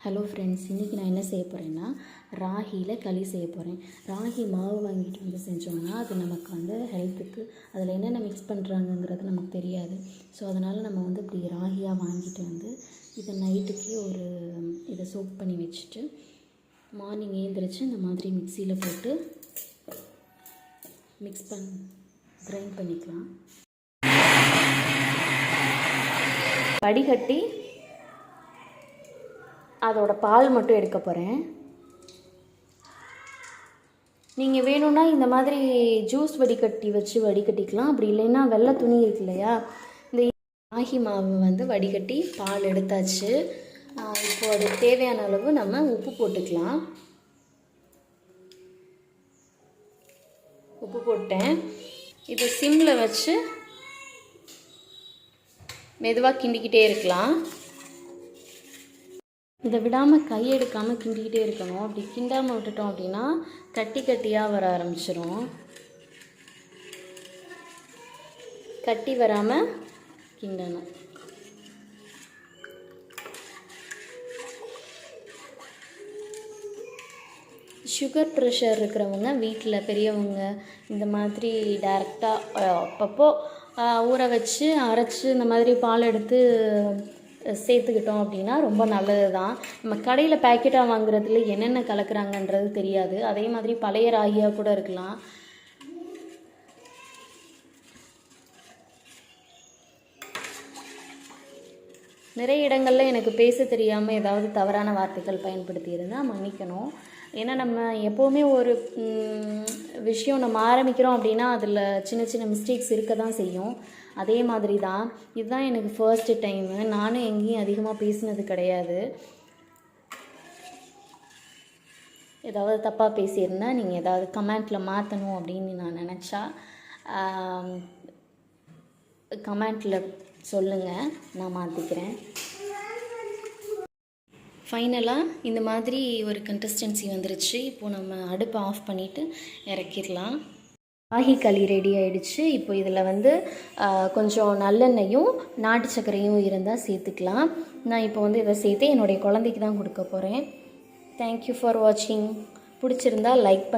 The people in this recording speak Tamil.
ஹலோ ஃப்ரெண்ட்ஸ், இன்றைக்கி நான் என்ன செய்ய போகிறேன்னா ராகியில் களி செய்ய போகிறேன். ராகி மாவு வாங்கிட்டு வந்து செஞ்சோம்னா அது நமக்கு வந்து ஹெல்த்துக்கு அதில் என்னென்ன மிக்ஸ் பண்ணுறாங்கங்கிறது நமக்கு தெரியாது. ஸோ அதனால் நம்ம வந்து இப்படி ராகியாக வாங்கிட்டு வந்து இதை நைட்டுக்கே இதை சோக் பண்ணி வச்சுட்டு மார்னிங் ஏந்திரிச்சு இந்த மாதிரி மிக்சியில் போட்டு கிரைண்ட் பண்ணிக்கலாம். வடிகட்டி அதோட பால் மட்டும் எடுக்க போகிறேன். நீங்கள் வேணும்னா இந்த மாதிரி ஜூஸ் வடிகட்டிக்கலாம். அப்படி இல்லைன்னா வெள்ளை துணி இருக்கு இல்லையா, இந்த ராகி மாவு வந்து வடிகட்டி பால் எடுத்தாச்சு. இப்போது அது தேவையான அளவு நம்ம உப்பு போட்டுக்கலாம். உப்பு போட்டேன். இதை சிம்மில் வச்சு மெதுவாக கிண்டிக்கிட்டே இருக்கலாம். இதை விடாமல் கையெடுக்காமல் கிண்டிக்கிட்டே இருக்கணும். அப்படி கிண்டாமல் விட்டுட்டோம் அப்படின்னா கட்டியாக வர ஆரம்பிச்சிடும். கட்டி வராமல் கிண்டணும். சுகர் ப்ரெஷர் இருக்கிறவங்க வீட்டில் பெரியவங்க இந்த மாதிரி டைரெக்டாக அப்பப்போ ஊற வச்சு அரைச்சி இந்த மாதிரி பால் எடுத்து சேர்த்துக்கிட்டோம் அப்படின்னா ரொம்ப நல்லது தான். நம்ம கடையில் பேக்கெட்டாக வாங்குறதுல என்னென்ன கலக்குறாங்கன்றது தெரியாது. அதே மாதிரி பழைய ராகியாக கூட இருக்கலாம். நிறைய இடங்களில் எனக்கு பேச தெரியாமல் ஏதாவது தவறான வார்த்தைகள் பயன்படுத்தியிருந்தால் மன்னிக்கணும். ஏன்னா நம்ம எப்போவுமே ஒரு விஷயம் நம்ம ஆரம்பிக்கிறோம் அப்படின்னா அதில் சின்ன சின்ன மிஸ்டேக்ஸ் இருக்க தான் செய்யும். அதே மாதிரி தான் இதுதான் எனக்கு ஃபர்ஸ்ட்டு டைமு. நானும் எங்கேயும் அதிகமாக பேசினது கிடையாது. ஏதாவது தப்பாக பேசியிருந்தால் நீங்கள் ஏதாவது கமெண்ட்டில் மாற்றணும் அப்படின்னு நான் நினச்சா கமெண்ட்டில் சொல்லுங்கள், நான் மாற்றிக்கிறேன். ஃபைனலாக இந்த மாதிரி ஒரு கன்சிஸ்டன்சி வந்துருச்சு. இப்போது நம்ம அடுப்பை ஆஃப் பண்ணிவிட்டு இறக்கிடலாம். ராகி களி ரெடி ஆகிடுச்சு. இப்போ இதில் வந்து கொஞ்சம் நல்லெண்ணெயும் நாட்டு சர்க்கரையும் இருந்தால் சேர்த்துக்கலாம். நான் இப்போ வந்து இதை சேர்த்து என்னுடைய குழந்தைக்கு தான் கொடுக்க போகிறேன். தேங்க்யூ ஃபார் வாட்சிங். பிடிச்சிருந்தா லைக்